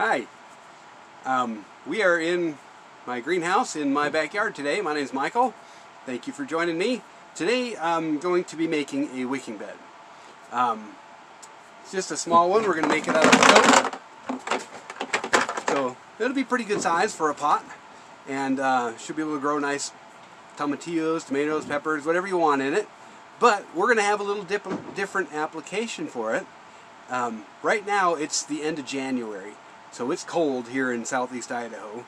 Hi. We are in my greenhouse in my backyard today. My name is Michael. Thank you for joining me. Today I'm going to be making a wicking bed. It's just a small one. We're going to make it out of tote. So it'll be pretty good size for a pot, and should be able to grow nice tomatillos, tomatoes, peppers, whatever you want in it. But we're going to have a little different application for it. Right now it's the end of January. So it's cold here in southeast Idaho,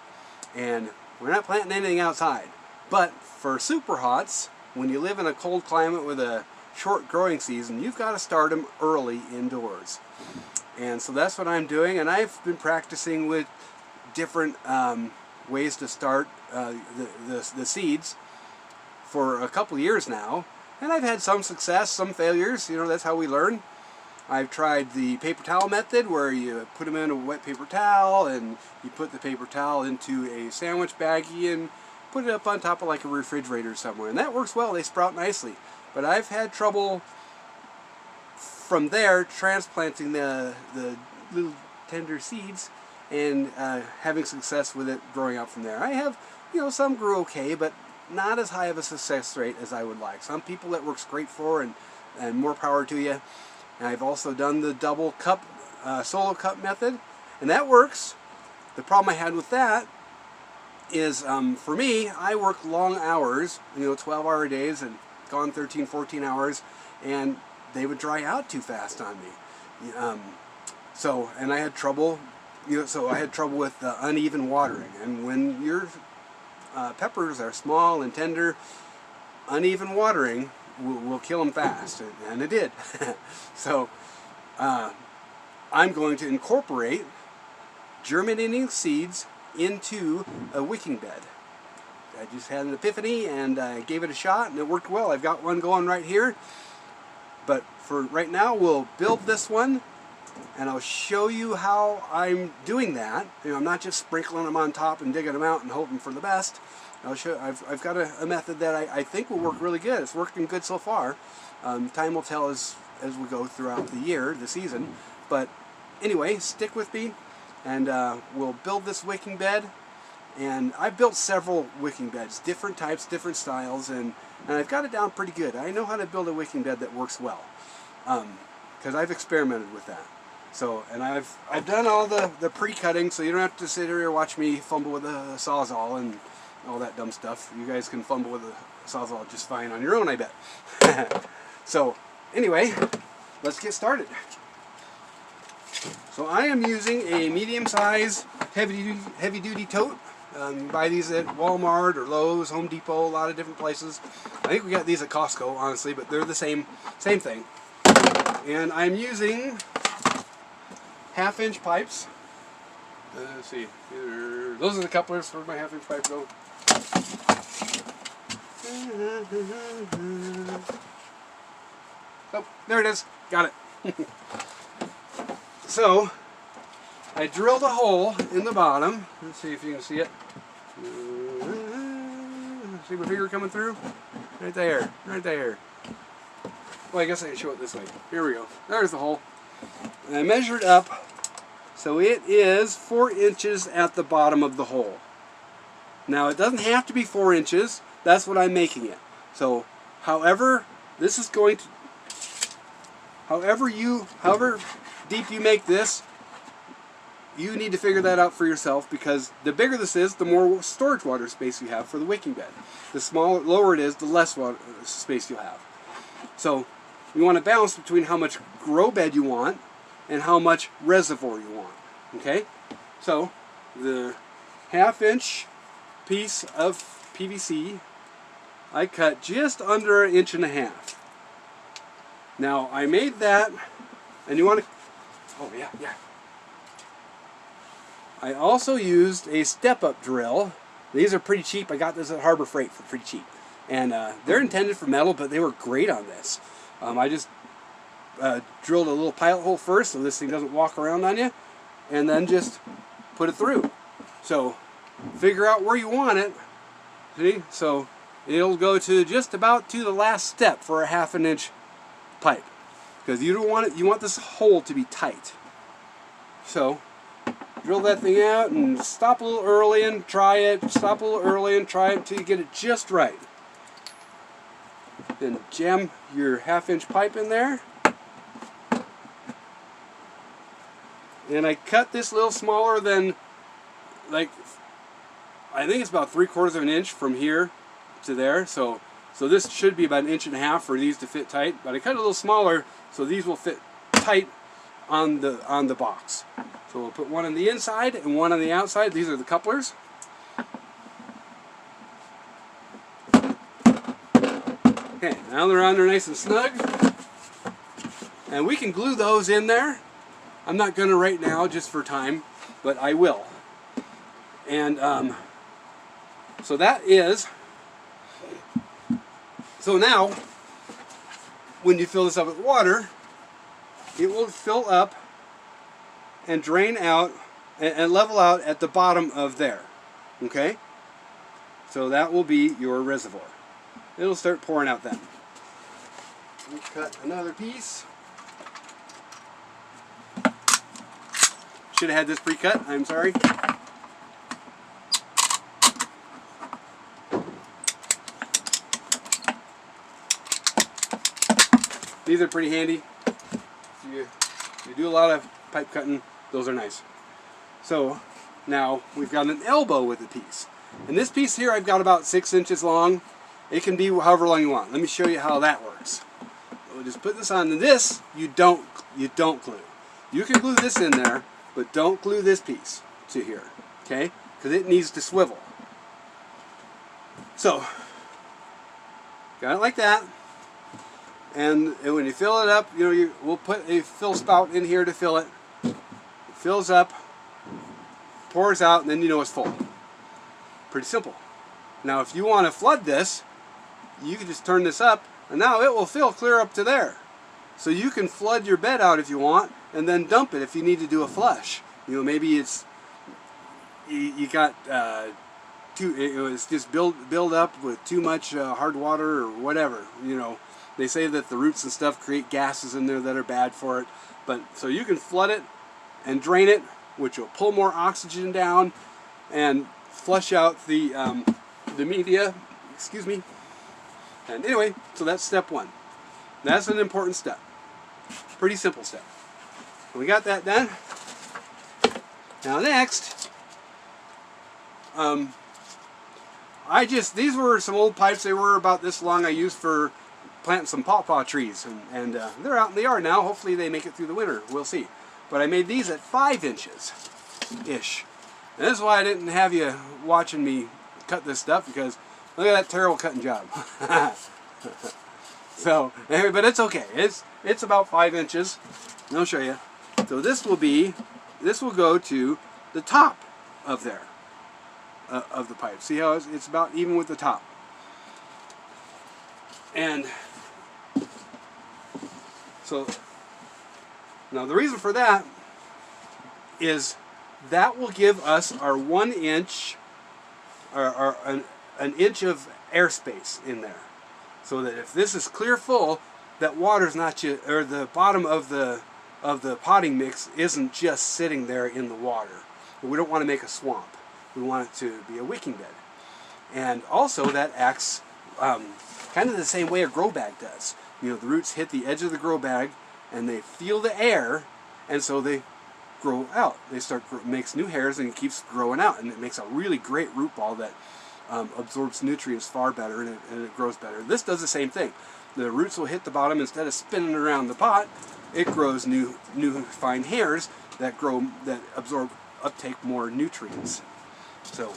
and we're not planting anything outside. But for super hots, when you live in a cold climate with a short growing season, you've got to start them early indoors. And so that's what I'm doing, and I've been practicing with different ways to start the seeds for a couple years now. And I've had some success, some failures. You know, that's how we learn. I've tried the paper towel method, where you put them in a wet paper towel and you put the paper towel into a sandwich baggie and put it up on top of like a refrigerator somewhere, and that works well. They sprout nicely. But I've had trouble from there transplanting the little tender seeds and having success with it growing out from there. I have, you know, some grew okay, but not as high of a success rate as I would like. Some people that works great for, and more power to you. And I've also done the double cup, solo cup method, and that works. The problem I had with that is, for me, I work long hours, you know, 12-hour days, and gone 13, 14 hours, and they would dry out too fast on me. And I had trouble, you know, so I had trouble with uneven watering. And when your peppers are small and tender, uneven watering will kill them fast, and it did. So I'm going to incorporate germinating seeds into a wicking bed. I just had an epiphany, and I gave it a shot, and it worked well. I've got one going right here, but for right now we'll build this one, and I'll show you how I'm doing that. You know, I'm not just sprinkling them on top and digging them out and hoping for the best. I'll show. I've got a method that I think will work really good. It's working good so far. Time will tell as we go throughout the year, the season. But anyway, stick with me, and we'll build this wicking bed. And I've built several wicking beds, different types, different styles, and I've got it down pretty good. I know how to build a wicking bed that works well, because I've experimented with that. So, and I've done all the pre-cutting, so you don't have to sit here and watch me fumble with a Sawzall and all that dumb stuff. You guys can fumble with a Sawzall just fine on your own, I bet. So, anyway, let's get started. So I am using a medium-size, heavy-duty tote. You buy these at Walmart or Lowe's, Home Depot, a lot of different places. I think we got these at Costco, honestly, but they're the same thing. And I'm using half-inch pipes. Let's see, those are the couplers for my half-inch pipe go. Oh, there it is. Got it. So, I drilled a hole in the bottom. Let's see if you can see it. See my finger coming through? Right there. Right there. Well, I guess I can show it this way. Here we go. There's the hole. And I measured up, so it is 4 inches at the bottom of the hole. Now, it doesn't have to be 4 inches. That's what I'm making it. So, however deep you make this, you need to figure that out for yourself, because the bigger this is, the more storage water space you have for the wicking bed. The lower it is, the less water space you'll have. So, you want to balance between how much grow bed you want and how much reservoir you want. Okay? So, the half-inch piece of PVC, I cut just under 1.5 inches. Now, I made that, and you want to, oh yeah. I also used a step-up drill. These are pretty cheap. I got this at Harbor Freight for pretty cheap. And they're intended for metal, but they were great on this. I just drilled a little pilot hole first, so this thing doesn't walk around on you, and then just put it through. So, figure out where you want it. See? So, it'll go to just about to the last step for a 1/2 inch pipe, because you don't want it. You want this hole to be tight. So drill that thing out and stop a little early and try it. Stop a little early and try it until you get it just right. Then jam your 1/2-inch pipe in there. And I cut this a little smaller than, like, I think it's about 3/4 of an inch from here to there. So this should be about 1.5 inches for these to fit tight. But I cut it a little smaller so these will fit tight on the box. So we'll put one on the inside and one on the outside. These are the couplers. Okay, now they're on there nice and snug. And we can glue those in there. I'm not going to right now just for time, but I will. And so that is, so now when you fill this up with water, it will fill up and drain out and level out at the bottom of there. Okay? So that will be your reservoir. It'll start pouring out then. We'll cut another piece. Should have had this pre-cut, I'm sorry. These are pretty handy. If you do a lot of pipe cutting, those are nice. So now we've got an elbow with the piece. And this piece here I've got about 6 inches long. It can be however long you want. Let me show you how that works. We'll just put this on, and this you don't glue. You can glue this in there, but don't glue this piece to here, okay? Because it needs to swivel. So, got it like that. And when you fill it up, you know, we'll put a fill spout in here to fill it. It fills up, pours out, and then you know it's full. Pretty simple. Now, if you want to flood this, you can just turn this up, and now it will fill clear up to there. So you can flood your bed out if you want, and then dump it if you need to do a flush. You know, maybe it's you got it's just build up with too much hard water or whatever. You know, they say that the roots and stuff create gases in there that are bad for it. But so you can flood it and drain it, which will pull more oxygen down and flush out the media. Excuse me. And anyway, so that's step one. That's an important step. Pretty simple step. We got that done. Now next, these were some old pipes. They were about this long. I used for planting some pawpaw trees, and they're out in the yard now. Hopefully they make it through the winter. We'll see. But I made these at 5 inches-ish. And this is why I didn't have you watching me cut this stuff, because look at that terrible cutting job. So, anyway, but it's okay. It's about 5 inches. And I'll show you. So this will go to the top of there, of the pipe. See how it's about even with the top. And so, now the reason for that is that will give us our 1 inch, or an inch of airspace in there. So that if this is clear full, that water's not just, or the bottom of the potting mix isn't just sitting there in the water. We don't want to make a swamp. We want it to be a wicking bed. And also that acts kind of the same way a grow bag does. You know, the roots hit the edge of the grow bag and they feel the air, and so they grow out. They makes new hairs and it keeps growing out, and it makes a really great root ball that absorbs nutrients far better, and it grows better. This does the same thing. The roots will hit the bottom. Instead of spinning around the pot, it grows new fine hairs that uptake more nutrients. So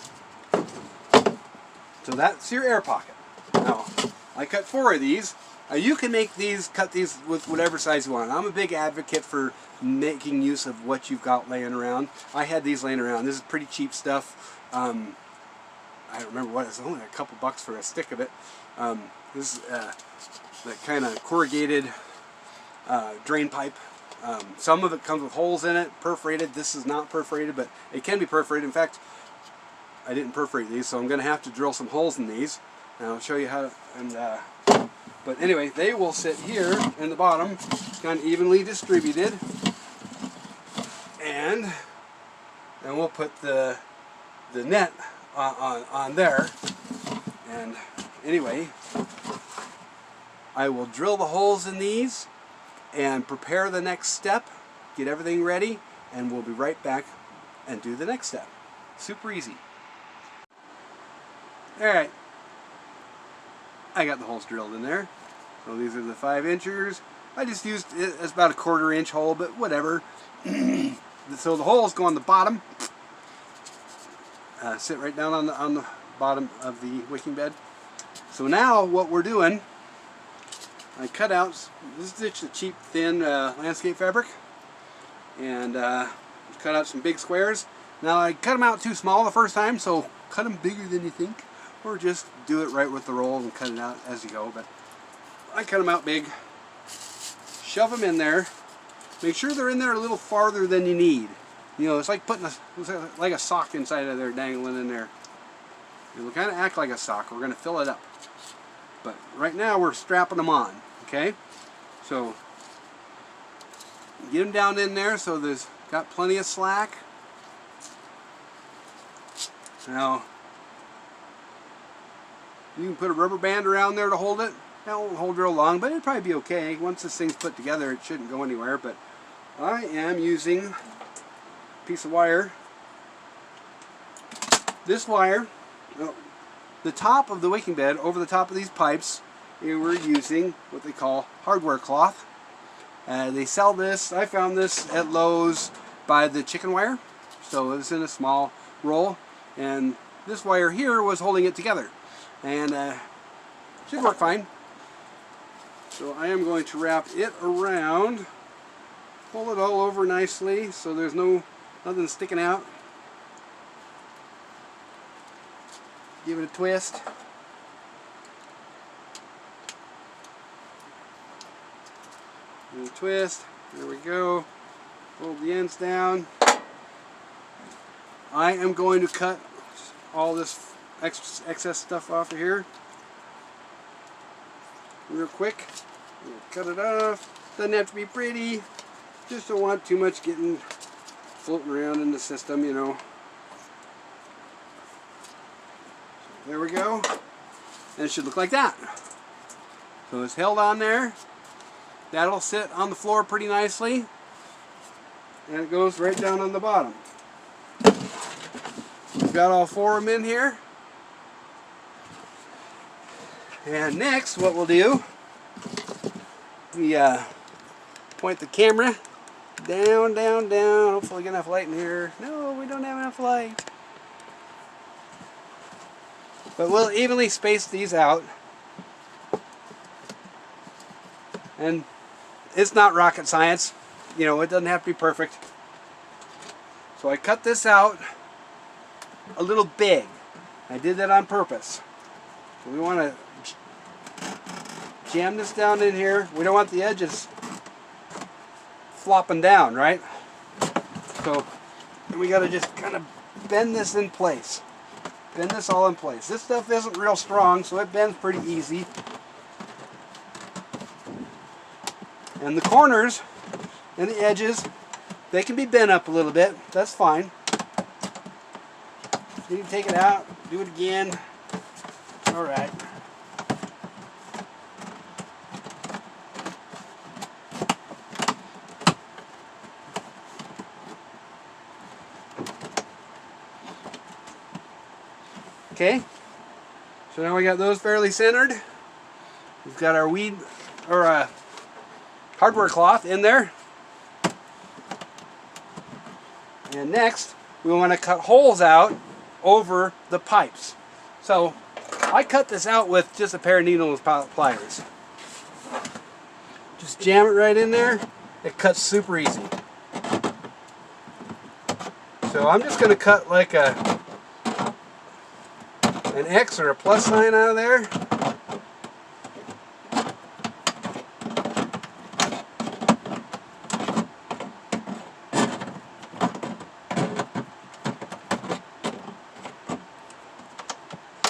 that's your air pocket. Now, I cut 4 of these. You can cut these with whatever size you want. I'm a big advocate for making use of what you've got laying around. I had these laying around. This is pretty cheap stuff. I don't remember what it was. Only a couple bucks for a stick of it. This is that kind of corrugated drain pipe. Some of it comes with holes in it, perforated. This is not perforated, but it can be perforated. In fact, I didn't perforate these, so I'm going to have to drill some holes in these. And I'll show you how to, but anyway, they will sit here in the bottom, kind of evenly distributed. And and we'll put the net on there. And anyway, I will drill the holes in these and prepare the next step, get everything ready, and we'll be right back and do the next step. Super easy. Alright, I got the holes drilled in there. So these are the 5-inchers. I just used it as about a 1/4 inch hole, but whatever. So the holes go on the bottom, sit right down on the bottom of the wicking bed. So now what we're doing, I cut out, this is just a cheap thin landscape fabric, and cut out some big squares. Now I cut them out too small the first time, so cut them bigger than you think, or just do it right with the roll and cut it out as you go. But I cut them out big, shove them in there, make sure they're in there a little farther than you need. You know, it's like putting like a sock inside of there, dangling in there. It'll kind of act like a sock. We're going to fill it up. But right now we're strapping them on, okay? So get them down in there so there's got plenty of slack. Now you can put a rubber band around there to hold it. That won't hold real long, but it'll probably be okay. Once this thing's put together, it shouldn't go anywhere. But I am using a piece of wire. This wire, the top of the wicking bed, over the top of these pipes, we're using what they call hardware cloth. They sell this. I found this at Lowe's by the chicken wire. So it's in a small roll, and this wire here was holding it together, and should work fine. So I am going to wrap it around, pull it all over nicely so there's nothing sticking out. Give it a twist. And a twist. There we go. Fold the ends down. I am going to cut all this excess stuff off of here real quick. Cut it off. Doesn't have to be pretty. Just don't want too much getting floating around in the system, you know. There we go. And it should look like that. So it's held on there. That'll sit on the floor pretty nicely. And it goes right down on the bottom. We've got all 4 of them in here. And next, what we'll do, we point the camera down, down, down. Hopefully we get enough light in here. No, we don't have enough light. But we'll evenly space these out. And it's not rocket science. You know, it doesn't have to be perfect. So I cut this out a little big. I did that on purpose. So we want to jam this down in here. We don't want the edges flopping down, right? So we got to just kind of bend this in place. Bend this all in place. This stuff isn't real strong, so it bends pretty easy. And the corners and the edges, they can be bent up a little bit. That's fine. You can take it out, do it again. All right. Okay, so now we got those fairly centered. We've got our hardware cloth in there. And next, we want to cut holes out over the pipes. So I cut this out with just a pair of needles and pliers. Just jam it right in there. It cuts super easy. So I'm just going to cut like an X or a plus sign out of there.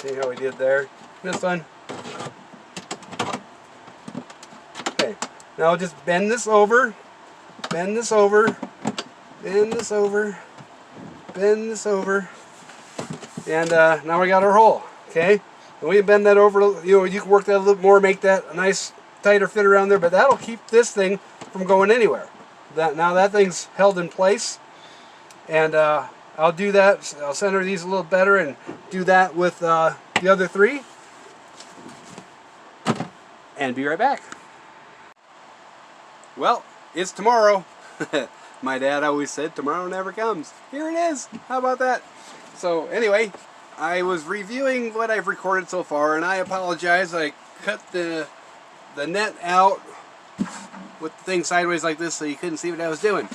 See how we did there? This one. Okay, now I'll just bend this over, bend this over, bend this over, bend this over. And now we got our hole, okay? And we can bend that over, you know, you can work that a little more, make that a nice tighter fit around there, but that'll keep this thing from going anywhere. Now that thing's held in place, and I'll do that. I'll center these a little better and do that with the other three. And be right back. Well, it's tomorrow. My dad always said tomorrow never comes. Here it is. How about that? So anyway, I was reviewing what I've recorded so far, and I apologize. I cut the net out with the thing sideways like this so you couldn't see what I was doing.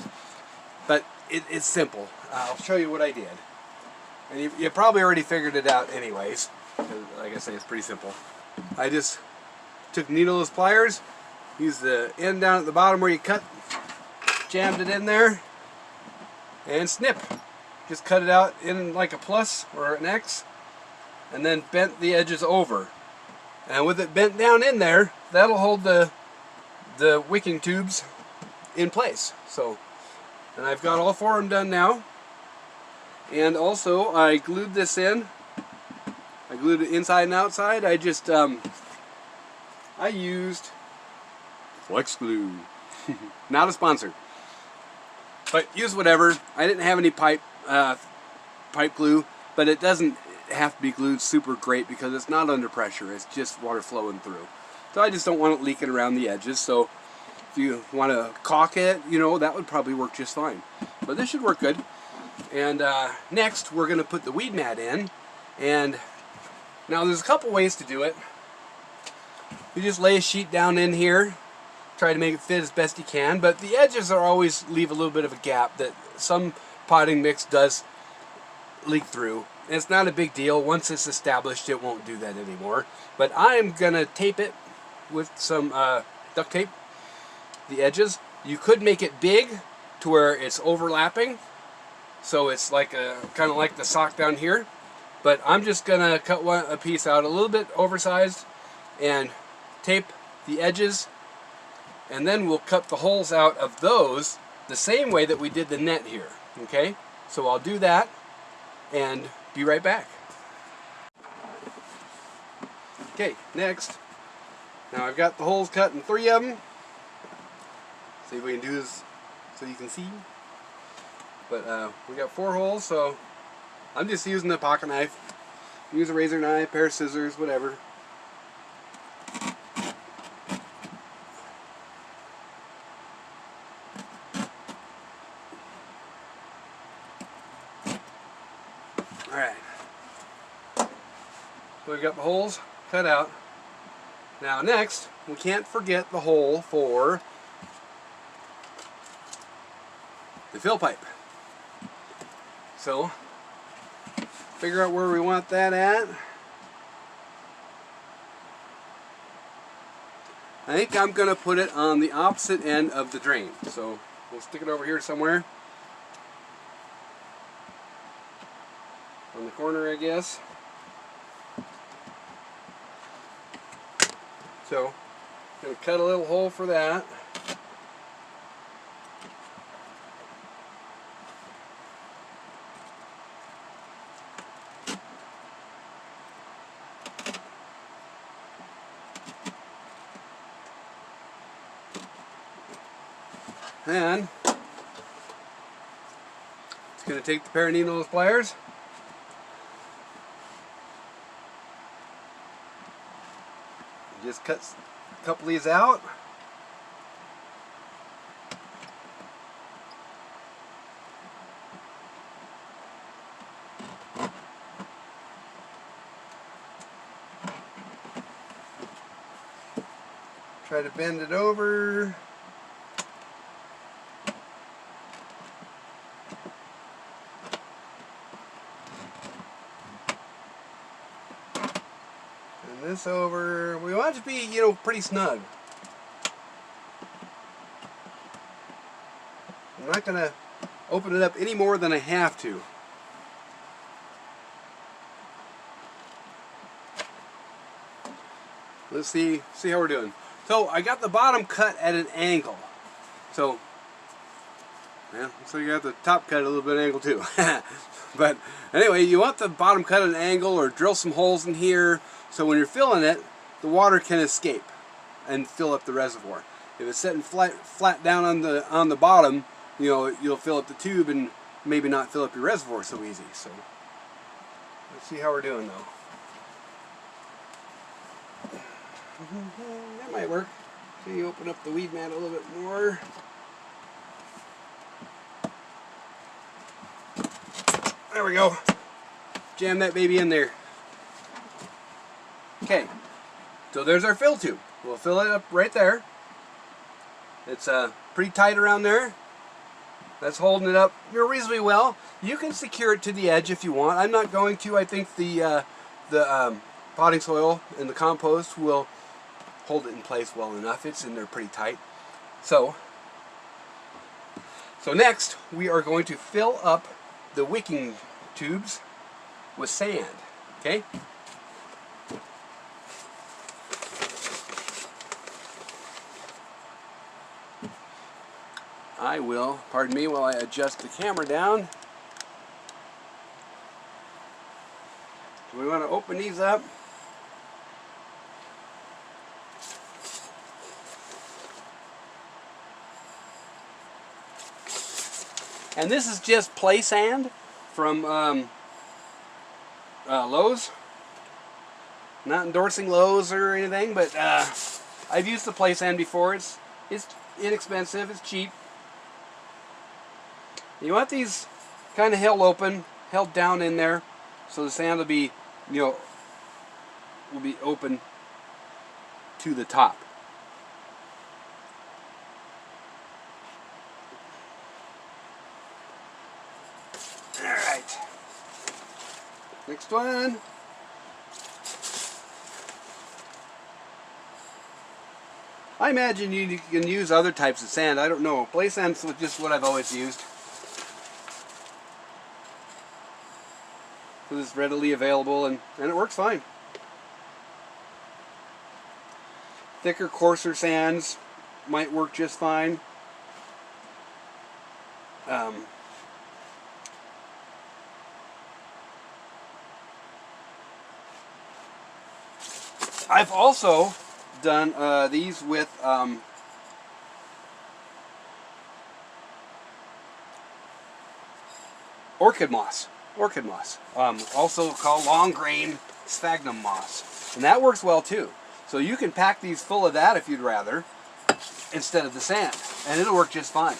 But it's simple. I'll show you what I did. And you probably already figured it out anyways. Like I say, it's pretty simple. I just took needleless pliers, used the end down at the bottom where you cut, jammed it in there, and snip. Just cut it out in like a plus or an X, and then bent the edges over. And with it bent down in there, that'll hold the wicking tubes in place. So, and I've got all four of them done now. And also, I glued this in. I glued it inside and outside. I just, I used Flex Glue. Not a sponsor. But use whatever. I didn't have any pipe glue, but it doesn't have to be glued super great because it's not under pressure. It's just water flowing through. So I just don't want it leaking around the edges. So if you want to caulk it, you know, that would probably work just fine. But this should work good. And next we're going to put the weed mat in. And now there's a couple ways to do it. You just lay a sheet down in here, try to make it fit as best you can, but the edges are always leave a little bit of a gap that some potting mix does leak through. And it's not a big deal. Once it's established, it won't do that anymore. But I'm going to tape it with some duct tape, the edges. You could make it big to where it's overlapping, so it's like kind of like the sock down here. But I'm just going to cut a piece out a little bit oversized and tape the edges, and then we'll cut the holes out of those the same way that we did the net here. Okay, so I'll do that and be right back. Okay, next, now I've got the holes cut in 3 of them. See if we can do this so you can see. But we got 4 holes, so I'm just using a pocket knife. Use a razor knife, pair of scissors, whatever. Alright, so we've got the holes cut out. Now next, we can't forget the hole for the fill pipe. So, figure out where we want that at. I think I'm going to put it on the opposite end of the drain. So, we'll stick it over here somewhere. On the corner, I guess. So, I'm going to cut a little hole for that. Then, it's going to take the pair of needleless pliers. Just cut a couple of these out. Try to bend it over. This over. We want it to be, you know, pretty snug. I'm not going to open it up any more than I have to. Let's see how we're doing. So I got the bottom cut at an angle. So, yeah, looks like I got the top cut at a little bit of an angle too. But anyway, you want the bottom cut at an angle or drill some holes in here so when you're filling it, the water can escape and fill up the reservoir. If it's sitting flat down on the bottom, you know, you'll fill up the tube and maybe not fill up your reservoir so easy. So let's see how we're doing though. That might work. So you open up the weed mat a little bit more. There we go. Jam that baby in there. Okay, so there's our fill tube. We'll fill it up right there. It's pretty tight around there. That's holding it up reasonably well. You can secure it to the edge if you want. I'm not going to. I think the potting soil and the compost will hold it in place well enough. It's in there pretty tight. So next we are going to fill up the wicking tubes with sand. Okay? I will, pardon me while I adjust the camera down. We want to open these up. And this is just play sand from Lowe's. Not endorsing Lowe's or anything, but I've used the play sand before. It's inexpensive, it's cheap. You want these kind of held down in there, so the sand will be, you know, will be open to the top. All right. Next one. I imagine you can use other types of sand. I don't know. Play sand's just what I've always used. It's readily available and it works fine. Thicker, coarser sands might work just fine. I've also done these with orchid moss. Also called long grain sphagnum moss, and that works well too. So you can pack these full of that if you'd rather, instead of the sand, and it'll work just fine.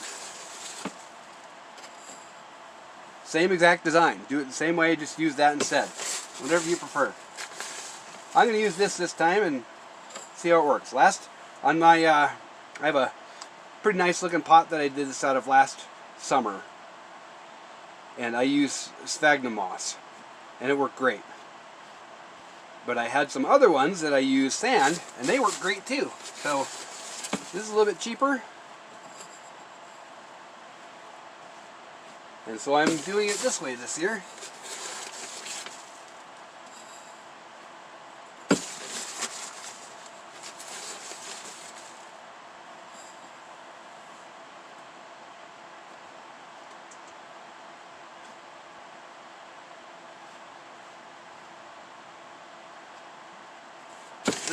Same exact design. Do it the same way, just use that instead. Whatever you prefer. I'm going to use this time and see how it works. On my, I have a pretty nice looking pot that I did this out of last summer. And I use sphagnum moss, and it worked great. But I had some other ones that I used sand, and they work great too. So this is a little bit cheaper, and so I'm doing it this way this year.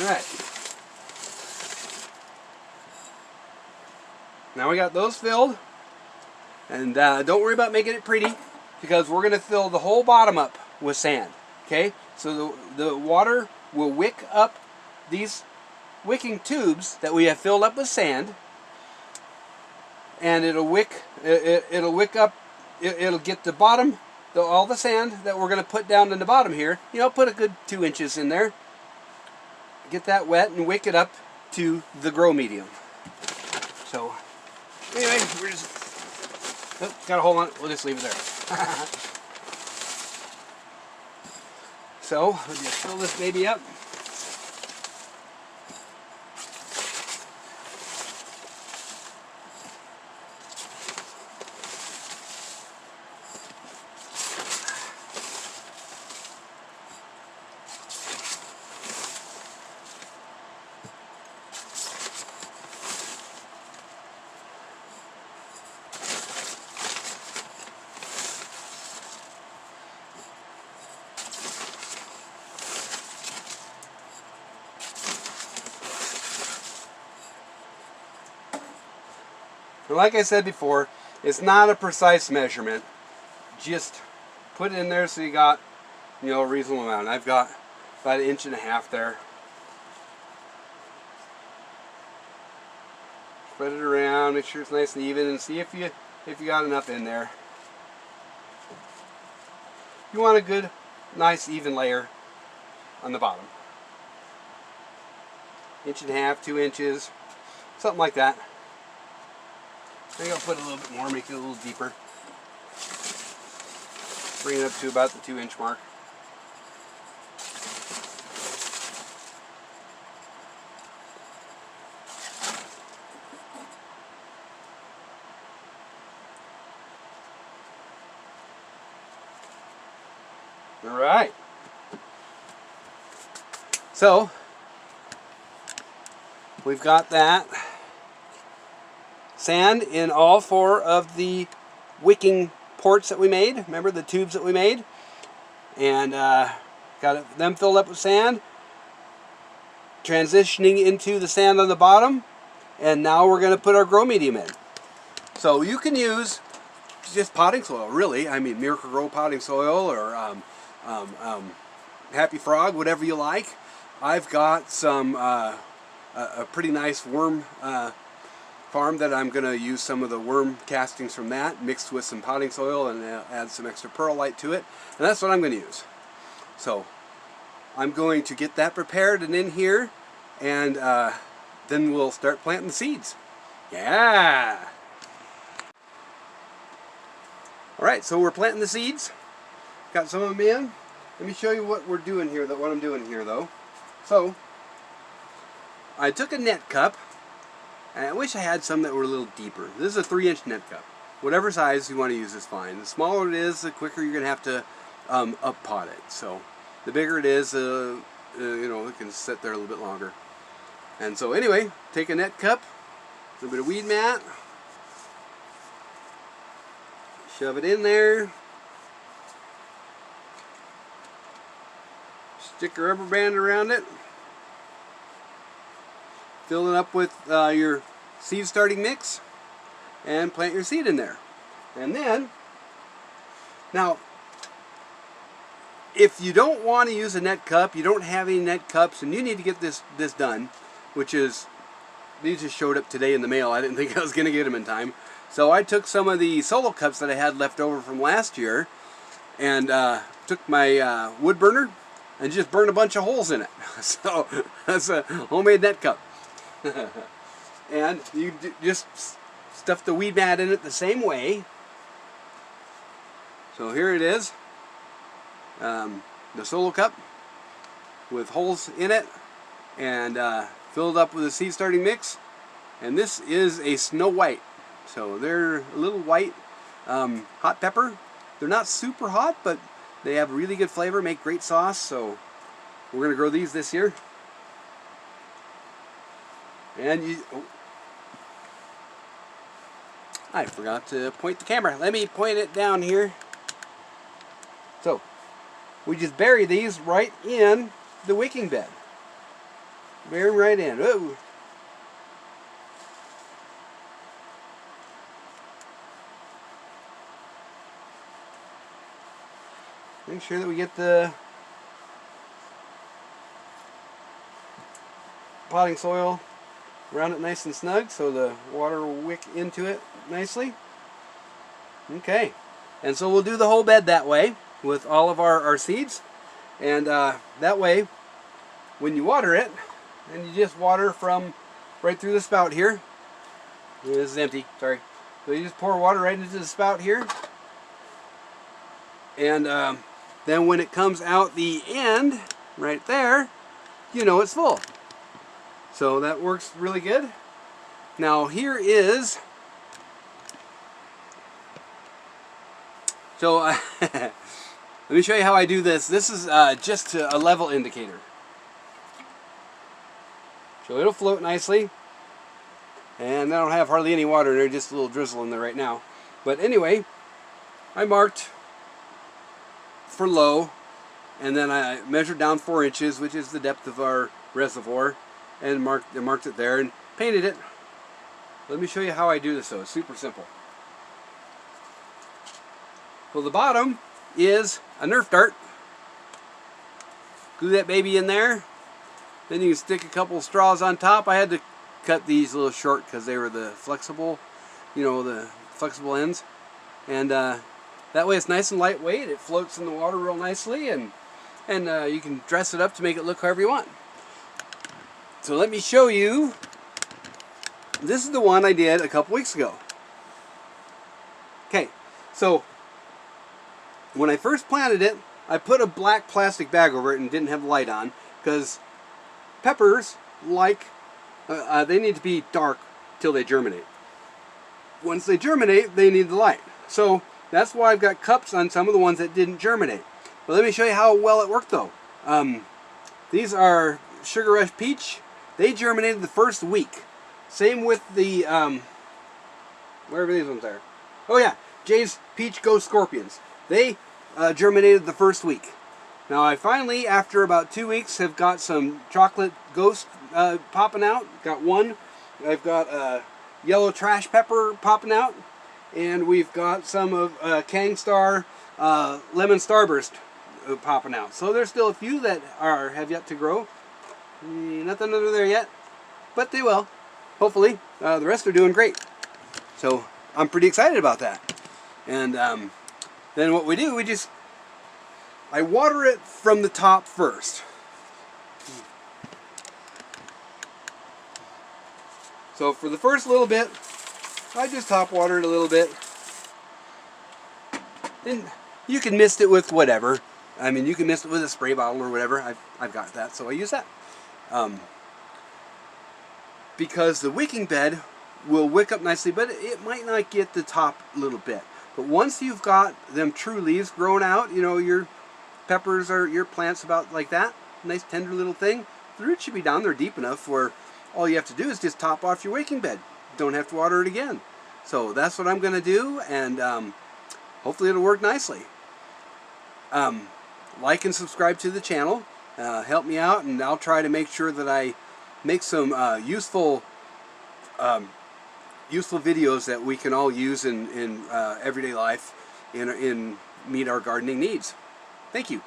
Alright. Now we got those filled. And don't worry about making it pretty, because we're going to fill the whole bottom up with sand. Okay? So the water will wick up these wicking tubes that we have filled up with sand. And it'll wick up, it'll get the bottom, all the sand that we're going to put down in the bottom here. You know, put a good 2 inches in there. Get that wet and wick it up to the grow medium. So, anyway, we're just, gotta hold on, we'll just leave it there. So, we'll just fill this baby up. And like I said before, it's not a precise measurement. Just put it in there so you got, you know, a reasonable amount. I've got about 1.5 inches there. Spread it around, make sure it's nice and even, and see if you got enough in there. You want a good, nice, even layer on the bottom. 1.5 inches, 2 inches, something like that. I think I'll put a little bit more, make it a little deeper. Bring it up to about the 2-inch mark. All right. So we've got that sand in all 4 of the wicking ports that we made. Remember the tubes that we made? And got them filled up with sand. Transitioning into the sand on the bottom. And now we're going to put our grow medium in. So you can use just potting soil, really. I mean, Miracle Grow potting soil or Happy Frog, whatever you like. I've got some a pretty nice worm farm that I'm going to use some of the worm castings from that mixed with some potting soil and add some extra perlite to it, and that's what I'm going to use. So I'm going to get that prepared and in here, and then we'll start planting the seeds. Yeah! Alright, so we're planting the seeds. Got some of them in. Let me show you what we're doing here, what I'm doing here though. So I took a net cup, and I wish I had some that were a little deeper. This is a 3-inch net cup. Whatever size you want to use is fine. The smaller it is, the quicker you're going to have to up pot it. So the bigger it is, you know, it can sit there a little bit longer. And so anyway, take a net cup, a little bit of weed mat, shove it in there, stick a rubber band around it, fill it up with your seed starting mix, and plant your seed in there. And then, now, if you don't want to use a net cup, you don't have any net cups, and you need to get this done, which is, these just showed up today in the mail. I didn't think I was going to get them in time. So I took some of the solo cups that I had left over from last year, and took my wood burner and just burned a bunch of holes in it. So that's a homemade net cup. And you just stuff the weed mat in it the same way. So here it is, the solo cup with holes in it, and filled up with a seed starting mix. And this is a Snow White. So they're a little white hot pepper. They're not super hot, but they have really good flavor, make great sauce. So we're going to grow these this year. And I forgot to point the camera. Let me point it down here. So we just bury these right in the wicking bed. Bury them right in. Whoa. Make sure that we get the potting soil around it nice and snug so the water will wick into it nicely. Okay, and so we'll do the whole bed that way with all of our seeds, and that way when you water it, and you just water from right through the spout here. This is empty, sorry. So you just pour water right into the spout here, and then when it comes out the end right there, you know it's full. So that works really good. Now here is, so let me show you how I do this. This is just a level indicator. So it'll float nicely, and I don't have hardly any water in there, just a little drizzle in there right now. But anyway, I marked for low, and then I measured down 4 inches, which is the depth of our reservoir, and marked it there and painted it. Let me show you how I do this though. It's super simple. Well, the bottom is a Nerf dart. Glue that baby in there. Then you can stick a couple straws on top. I had to cut these a little short because they were the flexible, you know, the flexible ends. And that way it's nice and lightweight. It floats in the water real nicely, and you can dress it up to make it look however you want. So let me show you. This is the one I did a couple weeks ago. Okay, so when I first planted it, I put a black plastic bag over it and didn't have the light on because peppers like, they need to be dark till they germinate. Once they germinate, they need the light. So that's why I've got cups on some of the ones that didn't germinate. But let me show you how well it worked though. These are Sugar Rush Peach. They germinated the first week. Same with the, wherever these ones are. Oh yeah, Jay's Peach Ghost Scorpions. They germinated the first week. Now I finally, after about 2 weeks, have got some chocolate ghost popping out. Got one. I've got a yellow trash pepper popping out. And we've got some of Kang Star Lemon Starburst popping out. So there's still a few that have yet to grow. Nothing under there yet, but they will. Hopefully. The rest are doing great. So I'm pretty excited about that. And then what we do, I water it from the top first. So for the first little bit, I just top water it a little bit. And you can mist it with whatever. I mean, you can mist it with a spray bottle or whatever. I've got that, so I use that. Because the wicking bed will wick up nicely, but it might not get the top little bit. But once you've got them true leaves growing out, you know, your peppers or your plants about like that, nice tender little thing, the roots should be down there deep enough where all you have to do is just top off your wicking bed. Don't have to water it again. So that's what I'm going to do, and hopefully it'll work nicely. Like and subscribe to the channel. Help me out, and I'll try to make sure that I make some useful videos that we can all use in everyday life and meet our gardening needs. Thank you.